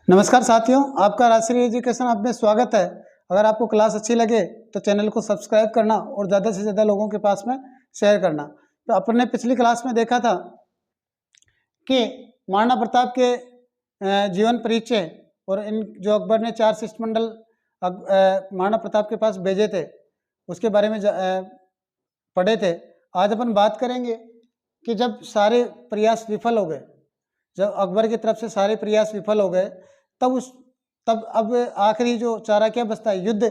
नमस्कार साथियों, आपका राष्ट्रीय एजुकेशन ऐप में स्वागत है। अगर आपको क्लास अच्छी लगे तो चैनल को सब्सक्राइब करना और ज़्यादा से ज़्यादा लोगों के पास में शेयर करना। तो अपने पिछली क्लास में देखा था कि महाराणा प्रताप के जीवन परिचय और इन जो अकबर ने 4 शिष्टमंडल महाराणा प्रताप के पास भेजे थे उसके बारे में पढ़े थे। आज अपन बात करेंगे कि जब सारे प्रयास विफल हो गए, जब अकबर की तरफ से सारे प्रयास विफल हो गए, तब अब आखिरी जो चारा क्या बचता है, युद्ध।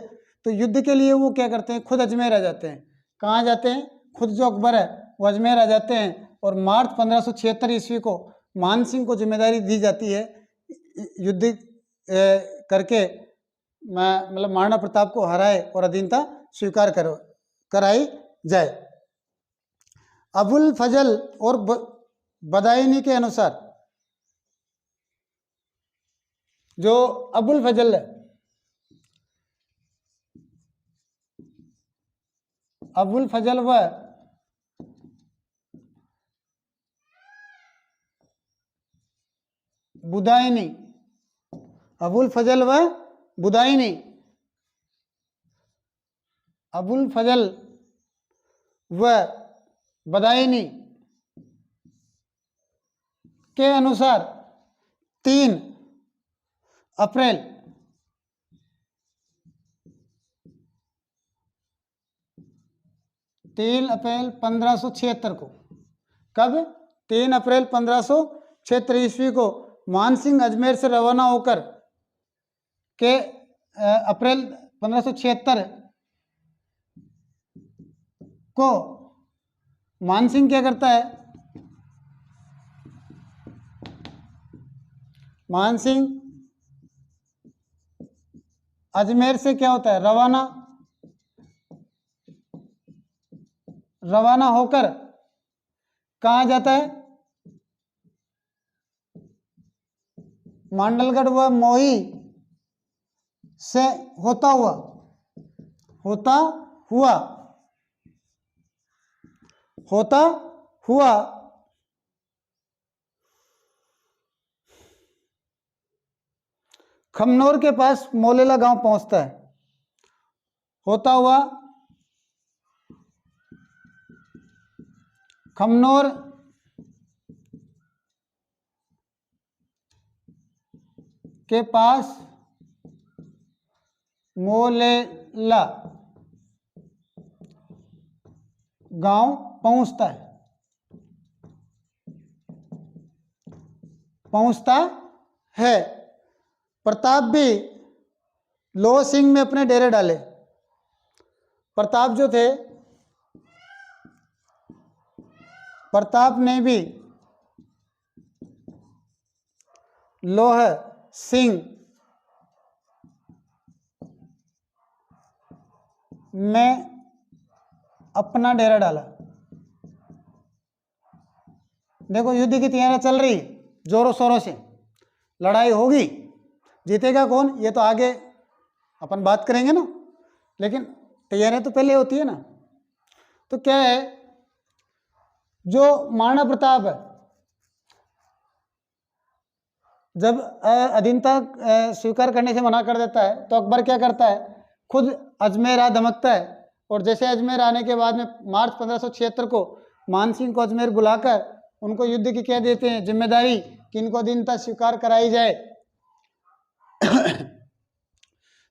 तो युद्ध के लिए वो क्या करते हैं, खुद अजमेर आ जाते हैं। कहाँ जाते हैं? खुद जो अकबर है वो अजमेर आ जाते हैं और मार्च 1576 ईस्वी को मान सिंह को जिम्मेदारी दी जाती है युद्ध करके मतलब महाराणा प्रताप को हराए और अधीनता स्वीकार कराई जाए। अबुल फजल और बदायूनी के अनुसार जो अबुल फजल है, अबुल फजल व बुदायनी, अबुल फजल व बुदायनी, अबुल फजल व बदायनी के अनुसार 3 अप्रैल 1576 को, कब? 3 अप्रैल 1576 ईस्वी को मान सिंह अजमेर से रवाना होकर के अप्रैल 1576 को मान सिंह क्या करता है? मान सिंह अजमेर से क्या होता है? रवाना होकर कहाँ जाता है? मांडलगढ़ व मोही से होता हुआ खमनोर के पास मोलेला गांव पहुंचता है। होता हुआ खमनोर के पास मोलेला गांव पहुंचता है। प्रताप भी लोह सिंह में अपने डेरे डाले। प्रताप जो थे, प्रताप ने भी लोह सिंह में अपना डेरा डाला। देखो, युद्ध की तैयारियां चल रही जोरों शोरों से, लड़ाई होगी, जीतेगा कौन ये तो आगे अपन बात करेंगे ना, लेकिन तैयारियां तो पहले होती है ना। तो क्या है, जो महाराणा प्रताप है जब अधीनता स्वीकार करने से मना कर देता है तो अकबर क्या करता है, खुद अजमेर आ धमकता है। और जैसे अजमेर आने के बाद में मार्च 1576 को मान सिंह को अजमेर बुलाकर उनको युद्ध की कह देते हैं जिम्मेदारी कि इनको अधीनता स्वीकार कराई जाए।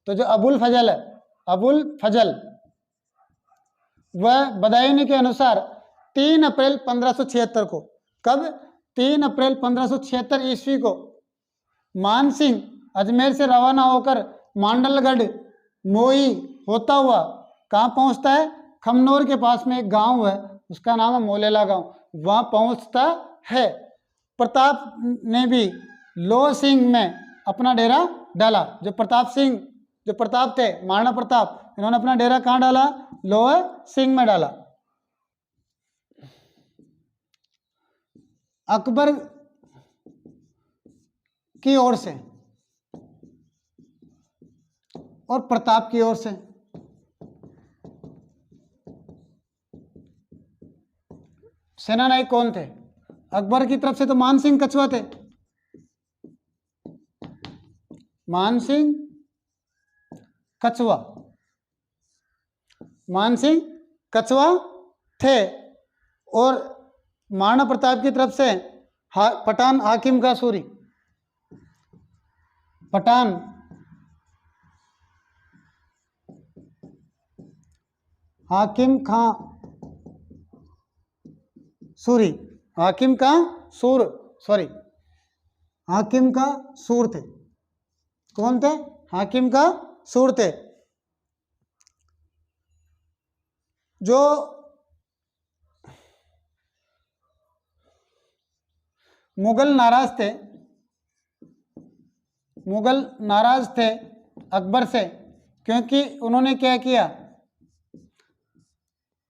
तो जो अबुल फजल है, अबुल फजल वह बदायूनी के अनुसार 3 अप्रैल 1576 को, कब? 3 अप्रैल 1576 ईस्वी को मान सिंह अजमेर से रवाना होकर मांडलगढ़ मोई होता हुआ कहाँ पहुंचता है? खमनोर के पास में एक गांव है, उसका नाम है मोलेला गांव, वहां पहुंचता है। प्रताप ने भी लोह सिंह में अपना डेरा डाला। जो प्रताप थे, महाराणा प्रताप, इन्होंने अपना डेरा कहाँ डाला? लोह सिंह में डाला। अकबर की ओर से और प्रताप की ओर से सेनानायक कौन थे? अकबर की तरफ से तो मान सिंह कछुआ थे, मानसिंह कछुआ, मानसिंह कछुआ थे। और महाराणा प्रताप की तरफ से पठान हाकिम का सूरी, पठान हाकिम खां सूरी, हाकिम का सूर, सॉरी हाकिम का सूर थे। कौन थे? हाकिम का सूर थे। जो मुगल नाराज थे, मुगल नाराज थे अकबर से, क्योंकि उन्होंने क्या किया,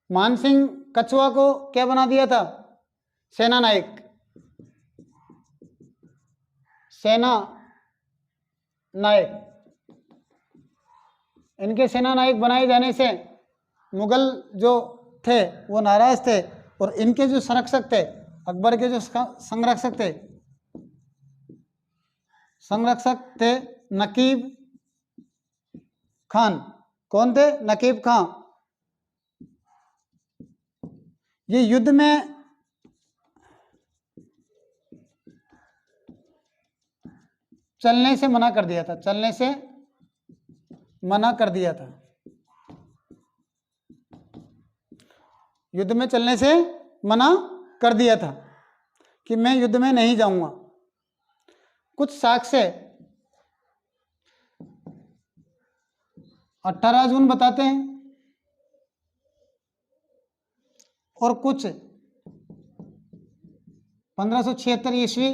मानसिंह कछुआ को क्या बना दिया था? सेना नायक, सेना नायक। इनके सेना नायक बनाए जाने से मुगल जो थे वो नाराज थे, और इनके जो संरक्षक थे, अकबर के जो संरक्षक थे, नकीब खान। कौन थे? नकीब खान। ये युद्ध में चलने से मना कर दिया था, चलने से मना कर दिया था, युद्ध में चलने से मना कर दिया था कि मैं युद्ध में नहीं जाऊंगा। कुछ साक्ष्य 18 जून बताते हैं और कुछ 1576 ईस्वी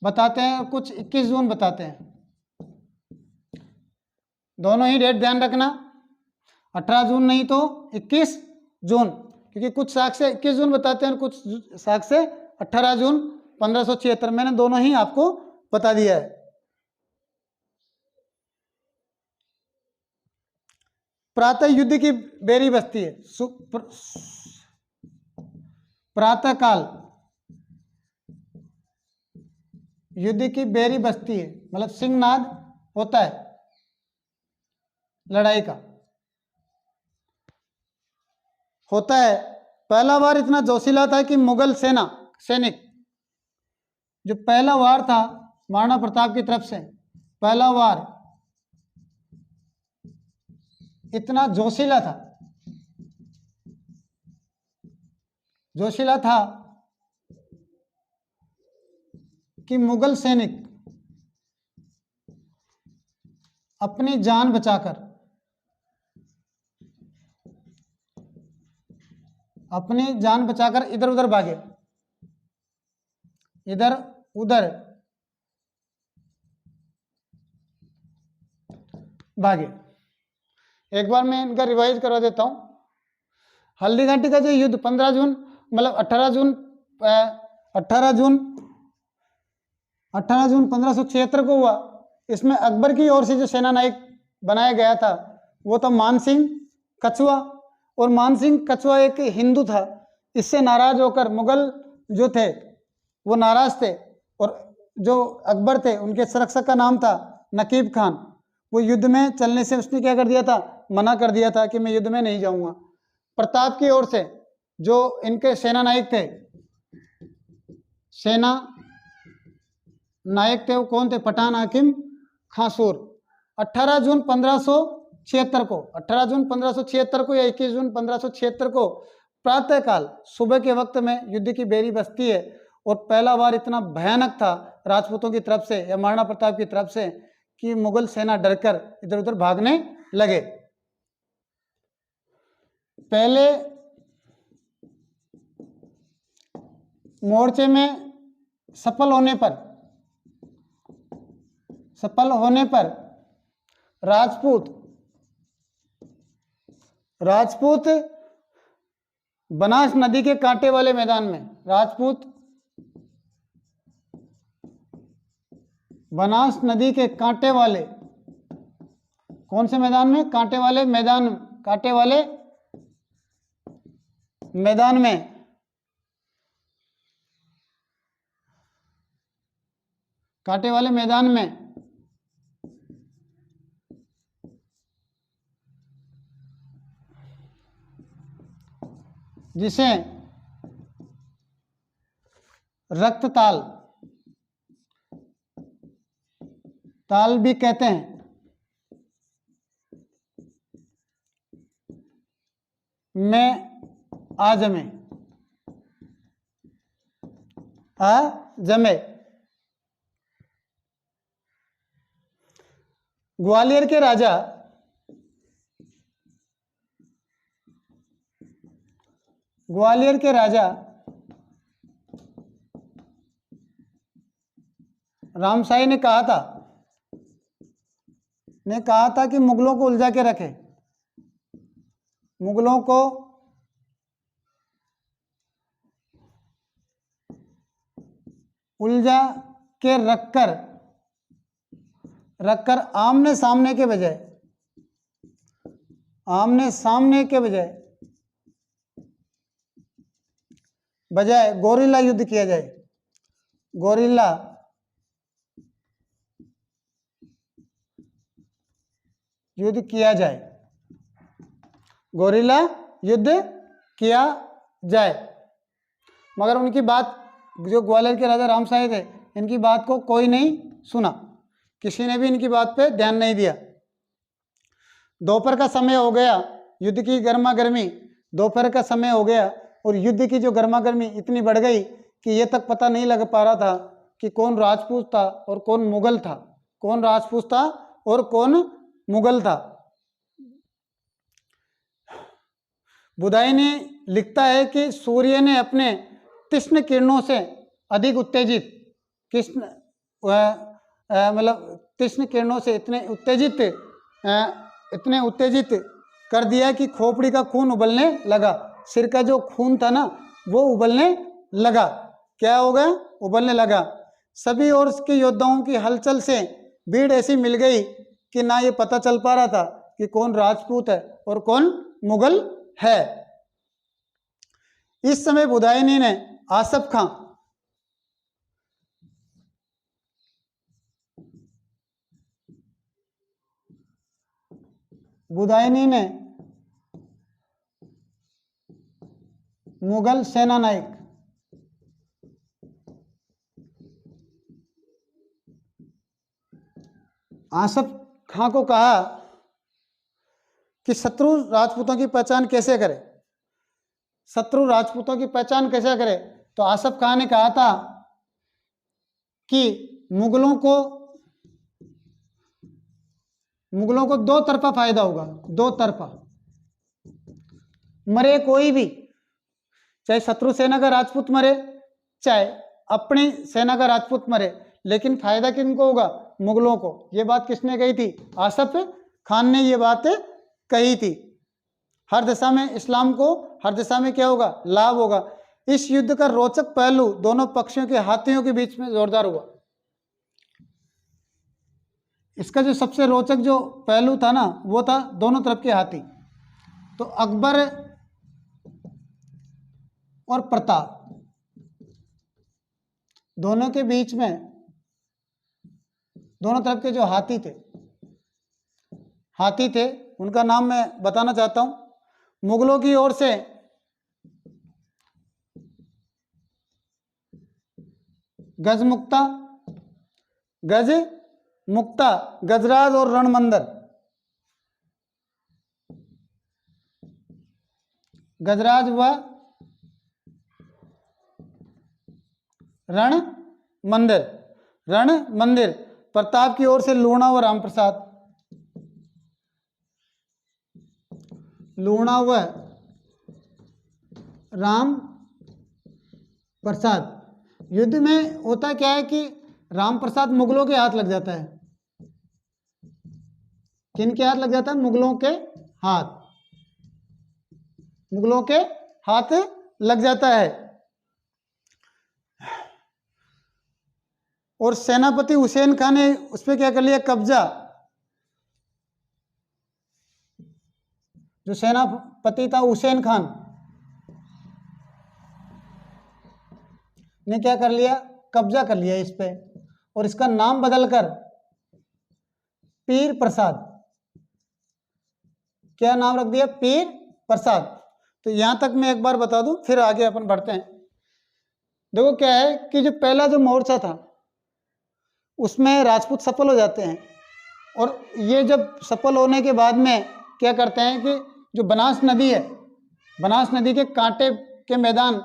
बताते हैं और कुछ 21 जून बताते हैं। दोनों ही डेट ध्यान रखना, 18 जून नहीं तो 21 जून, क्योंकि कुछ साक्ष्य 21 जून बताते हैं और कुछ साक्ष्य 18 जून 1576। मैंने दोनों ही आपको बता दिया है। प्रातः युद्ध की बेरी बजती है, प्रातः काल युद्ध की बेरी बजती है, मतलब सिंहनाद होता है लड़ाई का, होता है। पहला वार इतना जोशीला था कि मुगल सैनिक, जो पहला वार था महाराणा प्रताप की तरफ से, पहला वार इतना जोशीला था कि मुगल सैनिक अपनी जान बचाकर, इधर उधर भागे, इधर उधर भागे। एक बार मैं इनका रिवाइज करवा देता हूं। हल्दी घाटी का जो युद्ध 15 जून, मतलब 18 जून 1576 को हुआ, इसमें अकबर की ओर से जो सेना नायक बनाया गया था वो था मानसिंह कछुआ। और मानसिंह कछुआ एक हिंदू था। इससे नाराज होकर मुगल जो थे वो नाराज थे, और जो अकबर थे उनके संरक्षक का नाम था नकीब खान। वो युद्ध में चलने से उसने क्या कर दिया था? मना कर दिया था कि मैं युद्ध में नहीं जाऊंगा। प्रताप की ओर से जो इनके सेना नायक थे, वो कौन थे? पठान हाकिम खासूर। 18 जून 1576 को, 18 जून 1576 को या 21 जून 1576 को प्रातःकाल सुबह के वक्त में युद्ध की बेरी बजती है। और पहला वार इतना भयानक था राजपूतों की तरफ से या महाराणा प्रताप की तरफ से कि मुगल सेना डरकर इधर उधर भागने लगे। पहले मोर्चे में सफल होने पर राजपूत बनास नदी के कांटे वाले मैदान में, बनास नदी के कांटे वाले कौन से मैदान में? कांटे वाले मैदान में जिसे रक्तताल ताल भी कहते हैं, में आ जमे, आ जमे। ग्वालियर के राजा रामशाही ने कहा था कि मुगलों को उलझा के रखे, मुगलों को उलझा के रखकर आमने सामने के बजाय गोरिल्ला युद्ध किया जाए, गोरिल्ला युद्ध किया जाए, गोरिल्ला युद्ध किया जाए। मगर उनकी बात, जो ग्वालियर के राजा रामशाही थे, इनकी बात को कोई नहीं सुना, किसी ने भी इनकी बात पे ध्यान नहीं दिया। दोपहर का समय हो गया, युद्ध की गर्मा गर्मी, दोपहर का समय हो गया और युद्ध की जो गर्मा गर्मी इतनी बढ़ गई कि ये तक पता नहीं लग पा रहा था कि कौन राजपूत था और कौन मुगल था, कौन राजपूत था और कौन मुगल था। बुधाई लिखता है कि सूर्य ने अपने तीक्ष्ण किरणों से अधिक उत्तेजित, तीक्ष्ण किरणों से इतने उत्तेजित कर दिया कि खोपड़ी का खून उबलने लगा, सिर का जो खून था ना वो उबलने लगा। क्या हो गया? उबलने लगा। सभी ओर के योद्धाओं की हलचल से भीड़ ऐसी मिल गई कि ना ये पता चल पा रहा था कि कौन राजपूत है और कौन मुगल है। इस समय बुधायनी ने आसफ खां मुगल सेना नायक आसफ खां को कहा कि शत्रु राजपूतों की पहचान कैसे करे, शत्रु राजपूतों की पहचान कैसे करे। तो आसफ खां ने कहा था कि मुगलों को दो तरफा फायदा होगा, दो तरफा। मरे कोई भी, चाहे शत्रु सेना का राजपूत मरे चाहे अपनी सेना का राजपूत मरे, लेकिन फायदा किनको होगा? मुगलों को। ये बात किसने कही थी? आसफ खान ने ये बात कही थी। हर दिशा में इस्लाम को, हर दिशा में क्या होगा? लाभ होगा। इस युद्ध का रोचक पहलू दोनों पक्षों के हाथियों के बीच में जोरदार हुआ। इसका जो सबसे रोचक जो पहलू था ना वो था दोनों तरफ के हाथी। तो अकबर और प्रताप दोनों के बीच में, दोनों तरफ के जो हाथी थे उनका नाम मैं बताना चाहता हूं। मुगलों की ओर से गजमुक्ता, गजराज और रणमंदर। गजराज व रण मंदिर। प्रताप की ओर से लूणा व रामप्रसाद, लूणा व राम प्रसाद। युद्ध में होता क्या है कि राम प्रसाद मुगलों के हाथ लग जाता है। किन के हाथ लग जाता है? मुगलों के हाथ, मुगलों के हाथ लग जाता है। और सेनापति हुसैन खान ने उस पर क्या कर लिया? कब्जा। जो सेनापति था हुसैन खान ने क्या कर लिया? कब्जा कर लिया इस पे, और इसका नाम बदलकर पीर प्रसाद, क्या नाम रख दिया? पीर प्रसाद। तो यहाँ तक मैं एक बार बता दूं, फिर आगे अपन बढ़ते हैं। देखो क्या है कि जो पहला जो मोर्चा था उसमें राजपूत सफल हो जाते हैं, और ये जब सफल होने के बाद में क्या करते हैं कि जो बनास नदी है, बनास नदी के कांटे के मैदान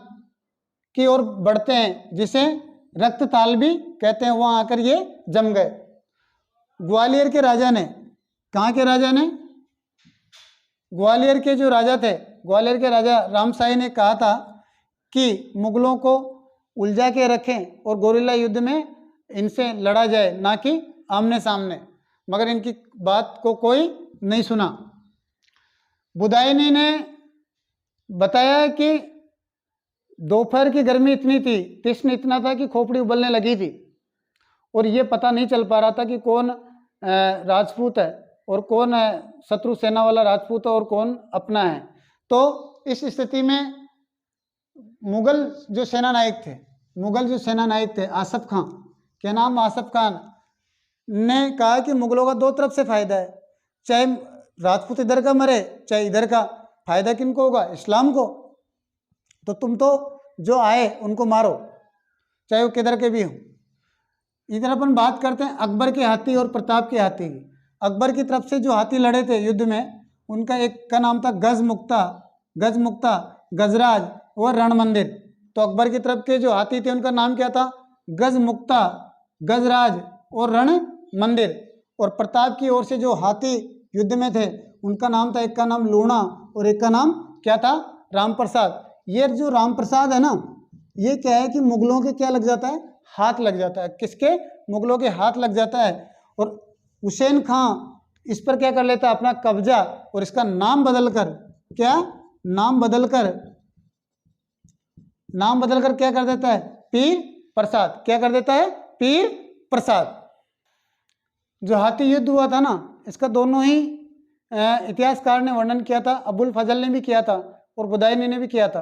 की ओर बढ़ते हैं, जिसे रक्त ताल भी कहते हैं, वहां आकर ये जम गए। ग्वालियर के राजा ने, कहाँ के राजा ने, ग्वालियर के जो राजा थे, ग्वालियर के राजा रामशाही ने कहा था कि मुगलों को उलझा के रखें और गोरिल्ला युद्ध में इनसे लड़ा जाए, ना कि आमने सामने, मगर इनकी बात को कोई नहीं सुना। बुदायनी ने बताया कि दोपहर की गर्मी इतनी थी, कृष्ण इतना था कि खोपड़ी उबलने लगी थी, और ये पता नहीं चल पा रहा था कि कौन राजपूत है और कौन शत्रु सेना वाला राजपूत है और कौन अपना है। तो इस स्थिति में मुगल जो सेना नायक थे, मुगल जो सेना नायक थे आसफ खां, क्या नाम, आसफ खान ने कहा कि मुगलों का दो तरफ से फायदा है, चाहे राजपूत इधर का मरे चाहे इधर का, फायदा किनको होगा, इस्लाम को। तो तुम तो जो आए उनको मारो, चाहे वो किधर के भी हों। इधर अपन बात करते हैं अकबर के हाथी और प्रताप के हाथी की। अकबर की तरफ से जो हाथी लड़े थे युद्ध में, उनका एक का नाम था गजमुक्ता, गजराज और रणमंदिर। तो अकबर की तरफ के जो हाथी थे उनका नाम क्या था, गजमुक्ता, गजराज और रण मंदिर। और प्रताप की ओर से जो हाथी युद्ध में थे उनका नाम था, एक का नाम लूणा और एक का नाम क्या था, राम प्रसाद। ये जो राम प्रसाद है ना, ये क्या है कि मुगलों के क्या लग जाता है, हाथ लग जाता है। किसके, मुगलों के हाथ लग जाता है। और हुसैन खां इस पर क्या कर लेता है, अपना कब्जा, और इसका नाम बदलकर, क्या नाम बदलकर क्या कर देता है, पीर प्रसाद। क्या कर देता है, पीर प्रसाद। जो हाथी युद्ध हुआ था ना, इसका दोनों ही इतिहासकार ने वर्णन किया था, अबुल फजल ने भी किया था और बुदायनी ने भी किया था।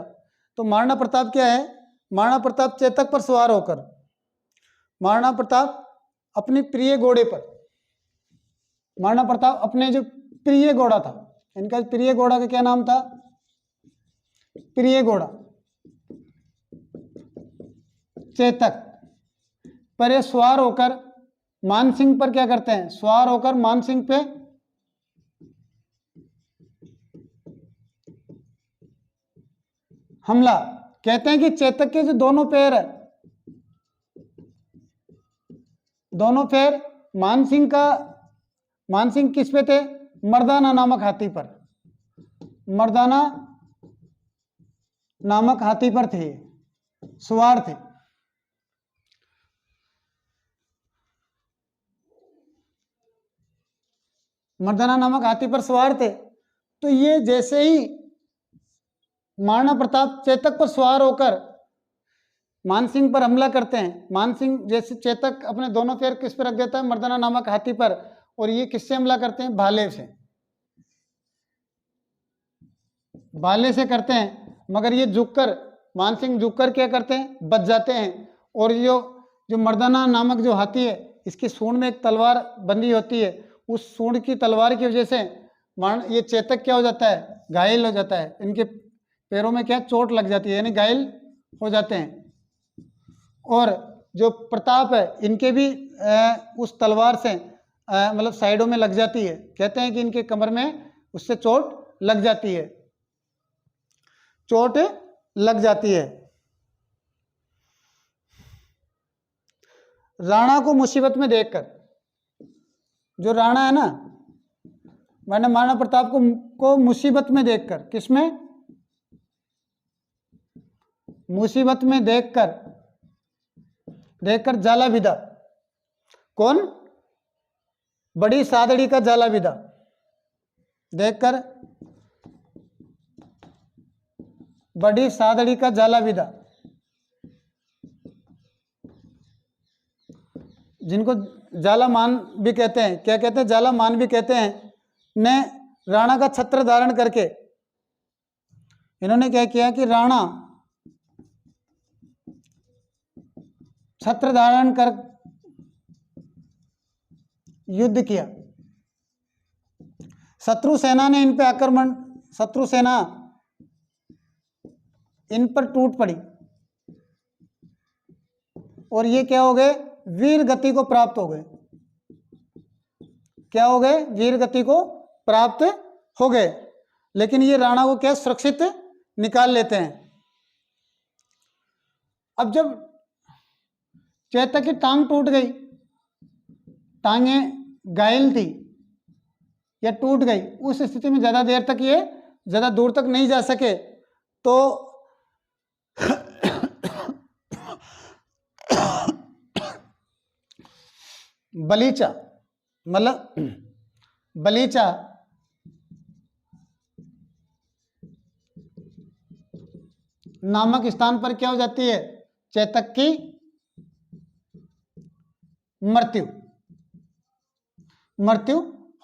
तो महाराणा प्रताप क्या है, महाराणा प्रताप चेतक पर सवार होकर, महाराणा प्रताप अपनी प्रिय घोड़े पर, महाराणा प्रताप अपने जो प्रिय घोड़ा था, इनका प्रिय घोड़ा का क्या नाम था, प्रिय घोड़ा चेतक पर ये सवार होकर मानसिंह पर क्या करते हैं, सवार होकर मानसिंह पे हमला। कहते हैं कि चेतक के जो दोनों पैर है, दोनों पैर मानसिंह किस पे थे, मर्दाना नामक हाथी पर, मर्दाना नामक हाथी पर थे, सवार थे। मर्दाना नामक हाथी पर सवार थे। तो ये जैसे ही महाराणा प्रताप चेतक पर सवार होकर मानसिंह पर हमला करते हैं, मानसिंह जैसे चेतक अपने दोनों पैर किस पर रख देता है, मर्दाना नामक हाथी पर, और ये किससे हमला करते हैं, भाले से, भाले से करते हैं। मगर ये झुककर, मानसिंह झुककर क्या करते हैं, बच जाते हैं। और जो मर्दाना नामक जो हाथी है, इसकी सूंड में एक तलवार बंधी होती है, उस सूंड की तलवार की वजह से ये चेतक क्या हो जाता है, घायल हो जाता है, इनके पैरों में क्या चोट लग जाती है, यानी घायल हो जाते हैं। और जो प्रताप है, इनके भी उस तलवार से मतलब साइडों में लग जाती है। कहते हैं कि इनके कमर में उससे चोट लग जाती है, चोट लग जाती है। राणा को मुसीबत में देखकर, जो राणा है ना, मैंने महाराणा प्रताप को मुसीबत में देखकर, किसमें, मुसीबत में देखकर जाला विदा। कौन, बड़ी सादड़ी का जाला विदा देखकर, बड़ी सादड़ी का जाला विदा, जिनको जाला मान भी कहते हैं, क्या कहते हैं, जाला मान भी कहते हैं, ने राणा का छत्र धारण करके, इन्होंने क्या किया कि राणा छत्र धारण कर युद्ध किया। शत्रु सेना ने इन पे आक्रमण, शत्रु सेना इन पर टूट पड़ी और ये क्या हो गए, वीर गति को प्राप्त हो गए। क्या हो गए, वीर गति को प्राप्त हो गए। लेकिन ये राणा को क्या सुरक्षित निकाल लेते हैं। अब जब चेतक की टांग टूट गई, टांगे घायल थी या टूट गई, उस स्थिति में ज्यादा देर तक ये ज्यादा दूर तक नहीं जा सके, तो बलीचा मतलब बलीचा नामक स्थान पर क्या हो जाती है, चेतक की मृत्यु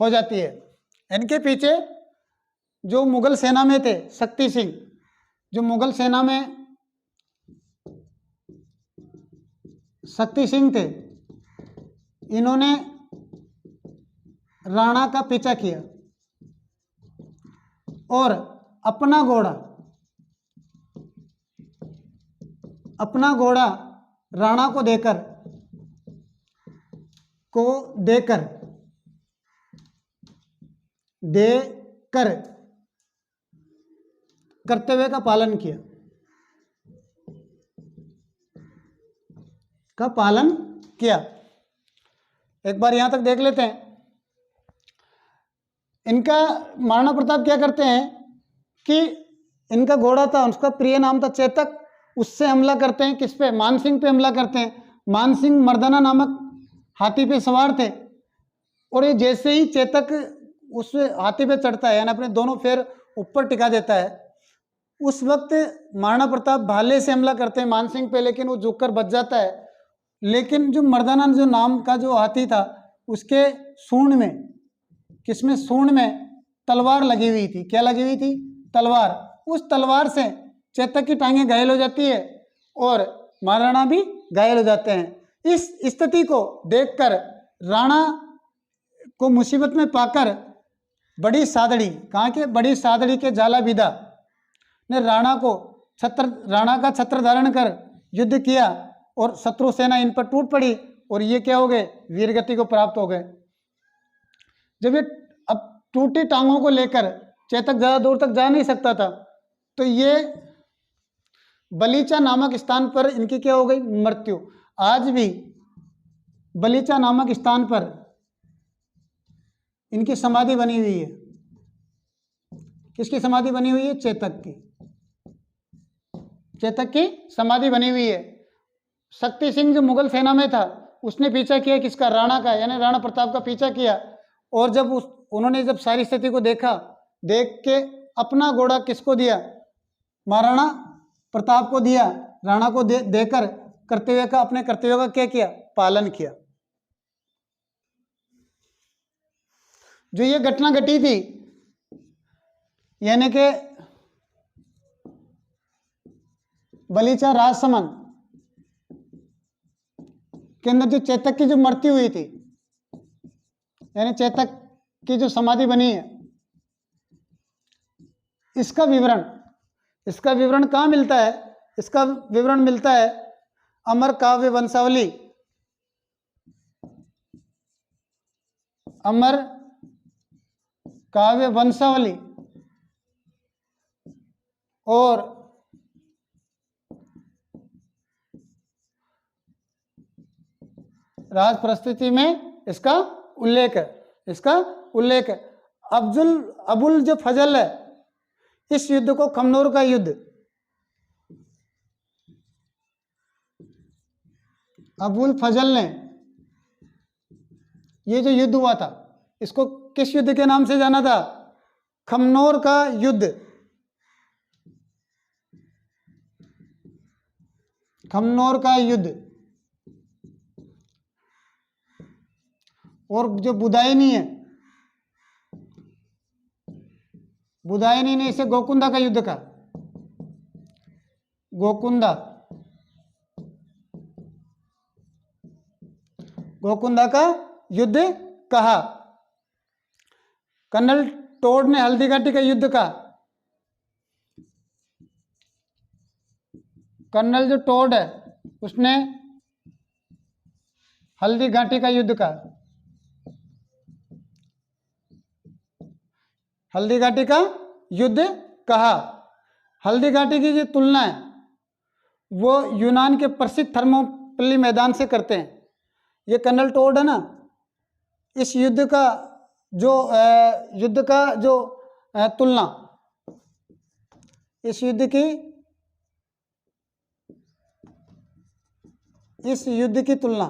हो जाती है। इनके पीछे जो मुगल सेना में थे शक्ति सिंह, जो मुगल सेना में शक्ति सिंह थे, इन्होंने राणा का पीछा किया और अपना घोड़ा राणा को देकर कर्तव्य का पालन किया। एक बार यहां तक देख लेते हैं। इनका महाराणा प्रताप क्या करते हैं कि इनका घोड़ा था, उसका प्रिय नाम था चेतक, उससे हमला करते हैं। किस पे, मानसिंह पे हमला करते हैं। मानसिंह मर्दाना नामक हाथी पे सवार थे और ये जैसे ही चेतक उस हाथी पे चढ़ता है, यानी अपने दोनों पैर ऊपर टिका देता है, उस वक्त महाराणा प्रताप भाले से हमला करते हैं मानसिंह पे, लेकिन वो झुककर बच जाता है। लेकिन जो मर्दाना जो नाम का जो हाथी था, उसके सूंड में, किसमें, सूंड में तलवार लगी हुई थी। क्या लगी हुई थी, तलवार। उस तलवार से चेतक की टांगें घायल हो जाती है और महाराणा भी घायल हो जाते हैं। इस स्थिति को देखकर राणा को मुसीबत में पाकर बड़ी सादड़ी, कहाँ के, बड़ी सादड़ी के झालाभिदा ने राणा का छत्र धारण कर युद्ध किया और शत्रु सेना इन पर टूट पड़ी और ये क्या हो गए, वीरगति को प्राप्त हो गए। जब ये अब टूटी टांगों को लेकर चेतक ज्यादा दूर तक जा नहीं सकता था, तो ये बलीचा नामक स्थान पर इनकी क्या हो गई, मृत्यु। आज भी बलीचा नामक स्थान पर इनकी समाधि बनी हुई है। किसकी समाधि बनी हुई है, चेतक की समाधि बनी हुई है। शक्ति सिंह जो मुगल सेना में था, उसने पीछा किया किसका, राणा का, यानी राणा प्रताप का पीछा किया। और जब उन्होंने जब सारी स्थिति को देख के अपना घोड़ा किसको दिया, महाराणा प्रताप को दिया। राणा को देकर अपने कर्तव्य का क्या किया, पालन किया। जो ये घटना घटी थी, यानी कि बलीचा राजसमंद के अंदर जो चेतक की जो मृत्यु हुई थी, यानी चेतक की जो समाधि बनी है, इसका विवरण कहाँ मिलता है, इसका विवरण मिलता है अमर काव्य वंशावली, अमर काव्य वंशावली और राज परिस्थिति में इसका उल्लेख है। अबुल जो फजल है, इस युद्ध को खमनोर का युद्ध, अबुल फजल ने ये जो युद्ध हुआ था, इसको किस युद्ध के नाम से जाना था, खमनोर का युद्ध। खमनोर का युद्ध। और जो बुदायनी है, बुदायनी ने इसे गोकुंदा का युद्ध कहा, गोकुंदा का युद्ध कहा। कर्नल टोड ने हल्दीघाटी का युद्ध कहा। कर्नल जो टोड है उसने हल्दी घाटी का युद्ध कहा, हल्दी घाटी का युद्ध कहा। हल्दी घाटी की जो तुलना है वो यूनान के प्रसिद्ध थर्मोपल्ली मैदान से करते हैं। ये कर्नल टोड है ना, इस युद्ध का जो तुलना, इस युद्ध की तुलना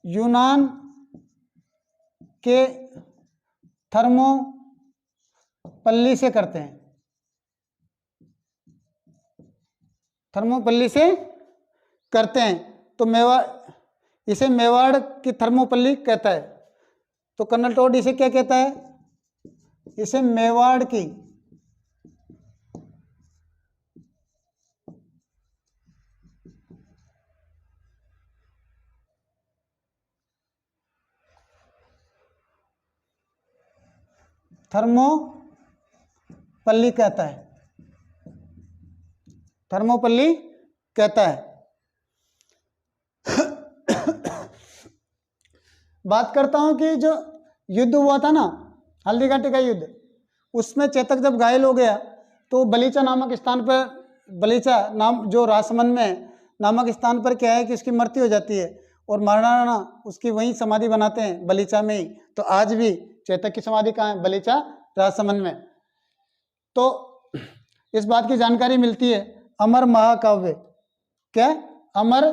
यूनान के थर्मोपल्ली से करते हैं, थर्मोपल्ली से करते हैं। तो इसे मेवाड़ की थर्मोपल्ली कहता है। तो कर्नल टोड इसे क्या कहता है? इसे मेवाड़ की थर्मोपल्ली कहता है, थर्मोपल्ली कहता है। बात करता हूं कि जो युद्ध हुआ था ना, हल्दी घाटी का युद्ध, उसमें चेतक जब घायल हो गया तो बलीचा नामक स्थान पर, बलीचा नाम जो राजसमंद में है नामक स्थान पर क्या है कि उसकी मृत्यु हो जाती है और महाराणा राणा उसकी वहीं समाधि बनाते हैं बलीचा में ही। तो आज भी चेतक की समाधि कहाँ है? बलीचा राजसमंद में। तो इस बात की जानकारी मिलती है अमर महाकाव्य, क्या? अमर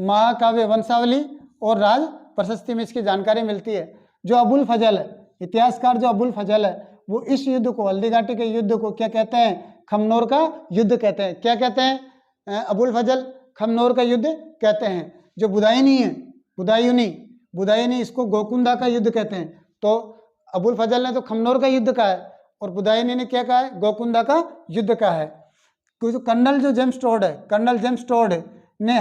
महाकाव्य वंशावली और राज प्रशस्ति में इसकी जानकारी मिलती है। जो अबुल फजल है, इतिहासकार जो अबुल फजल है, वो इस युद्ध को, हल्दी घाटी के युद्ध को क्या कहते हैं? खमनोर का युद्ध कहते हैं। क्या कहते हैं? अबुल फजल खमनोर का युद्ध कहते हैं। जो बुदायूनी है, बुदायूनी इसको गोकुंदा का युद्ध कहते हैं। तो अबुल फजल ने तो खमनोर का युद्ध कहा है और बुदायूनी ने क्या कहा है? गोकुंदा का युद्ध कहा है। तो कर्नल जो जेम्स टोड है, कर्नल जेम्स टोड ने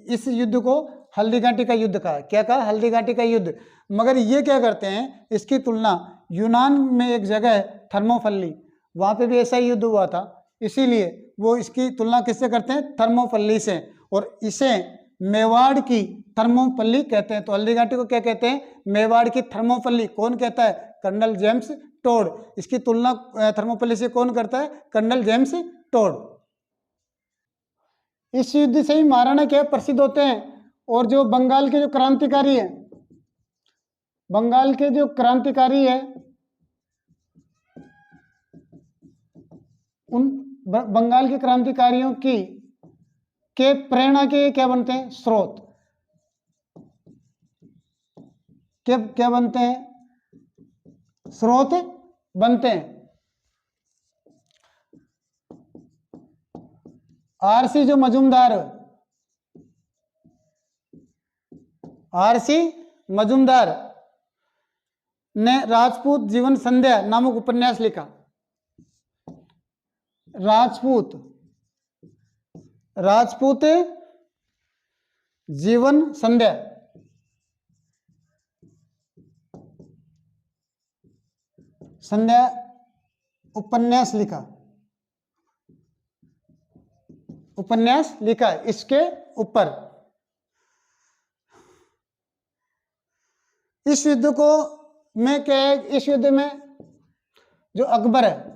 इस युद्ध को हल्दी घाटी का युद्ध कहा। क्या कहा? हल्दी घाटी का युद्ध। मगर ये क्या करते हैं, इसकी तुलना यूनान में एक जगह है थर्मोपल्ली, वहाँ पे भी ऐसा ही युद्ध हुआ था, इसीलिए वो इसकी तुलना किससे करते हैं? थर्मोपल्ली से। और इसे मेवाड़ की थर्मोपल्ली कहते हैं। तो हल्दी घाटी को क्या कहते हैं? मेवाड़ की थर्मोपल्ली। कौन कहता है? Colonel James Tod. इसकी तुलना थर्मोपल्ली से कौन करता है? Colonel James Tod. इस युद्ध से ही महाराणा क्या प्रसिद्ध होते हैं। और जो बंगाल के जो क्रांतिकारी हैं, बंगाल के जो क्रांतिकारी है, उन बंगाल के क्रांतिकारियों की के प्रेरणा के क्या बनते हैं? स्रोत। क्या बनते हैं? स्रोत बनते हैं। आरसी जो मजूमदार, आरसी मजूमदार ने राजपूत जीवन संध्या नामक उपन्यास लिखा। राजपूत जीवन संध्या, उपन्यास लिखा इसके ऊपर। इस युद्ध को में क्या है? इस युद्ध में जो अकबर है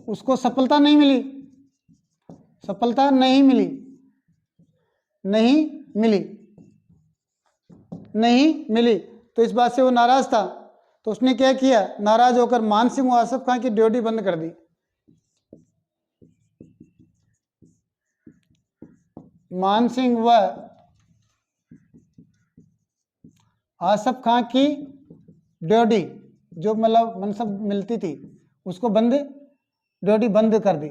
उसको सफलता नहीं मिली। तो इस बात से वो नाराज था। तो उसने क्या किया? नाराज होकर मान सिंह और आसफ खां की ड्यूटी बंद कर दी। मान सिंह व आसफ खां की ड्यूटी जो मतलब मनसब मिलती थी उसको ड्यूटी बंद कर दी।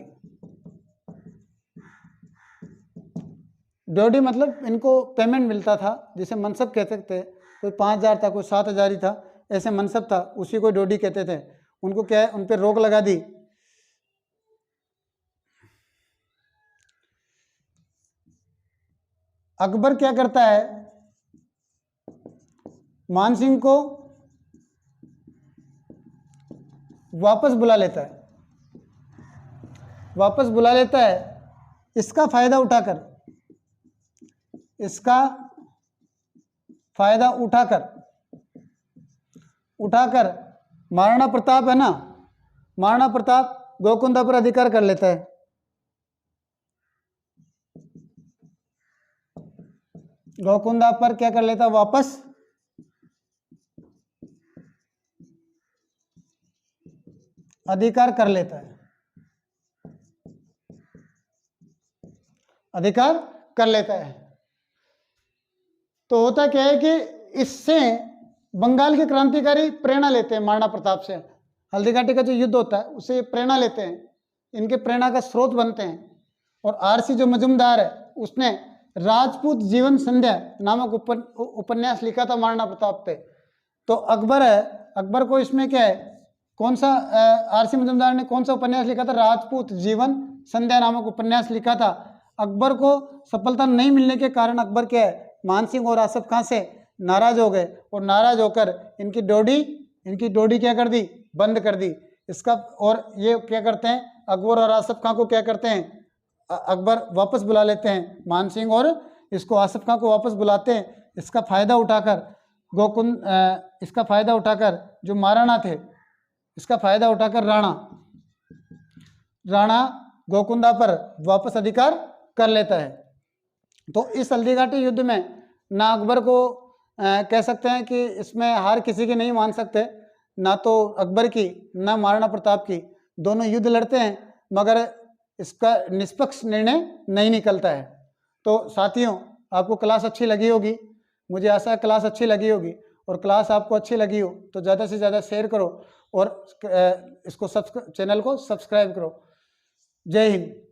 ड्यूटी मतलब इनको पेमेंट मिलता था, जिसे मनसब कहते थे। कोई 5,000 था, कोई 7,000 ही था, ऐसे मनसब था, उसी को ड्यूटी कहते थे। उनको क्या है, उन पर रोक लगा दी। अकबर क्या करता है? मान सिंह को वापस बुला लेता है, वापस बुला लेता है। इसका फायदा उठाकर, इसका फायदा उठाकर महाराणा प्रताप है ना, महाराणा प्रताप गोकुंदा पर अधिकार कर लेता है। गोकुंदा पर क्या कर लेता है, वापस अधिकार कर लेता है, अधिकार कर लेता है। तो होता क्या है कि इससे बंगाल के क्रांतिकारी प्रेरणा लेते हैं महाराणा प्रताप से। हल्दीघाटी का जो युद्ध होता है उससे प्रेरणा लेते हैं, इनके प्रेरणा का स्रोत बनते हैं। और आरसी जो मजूमदार है उसने राजपूत जीवन संध्या नामक उपन्यास लिखा था महाराणा प्रताप पे। तो अकबर है, अकबर को इसमें क्या है, कौन सा आरसी मजूमदार ने कौन सा उपन्यास लिखा था, राजपूत जीवन संध्या नामक उपन्यास लिखा था। अकबर को सफलता नहीं मिलने के कारण अकबर क्या है, मान सिंह और आसफ खां से नाराज हो गए और नाराज होकर इनकी डोडी क्या कर दी, बंद कर दी। इसका और ये क्या करते हैं, अकबर और आसफ खां को क्या करते हैं, अकबर वापस बुला लेते हैं, मान सिंह और इसको आसफ खां को वापस बुलाते हैं। इसका फायदा उठाकर इसका फायदा उठाकर जो महाराणा थे, इसका फायदा उठाकर राणा गोकुंदा पर वापस अधिकार कर लेता है। तो इस हल्दीघाटी युद्ध में ना अकबर को कह सकते हैं कि इसमें हार किसी की नहीं मान सकते, ना तो अकबर की ना महाराणा प्रताप की, दोनों युद्ध लड़ते हैं मगर इसका निष्पक्ष निर्णय नहीं निकलता है। तो साथियों, आपको क्लास अच्छी लगी होगी, मुझे आशा है क्लास अच्छी लगी होगी। और क्लास आपको अच्छी लगी हो तो ज़्यादा से ज़्यादा शेयर करो और इसको चैनल को सब्सक्राइब करो। जय हिंद।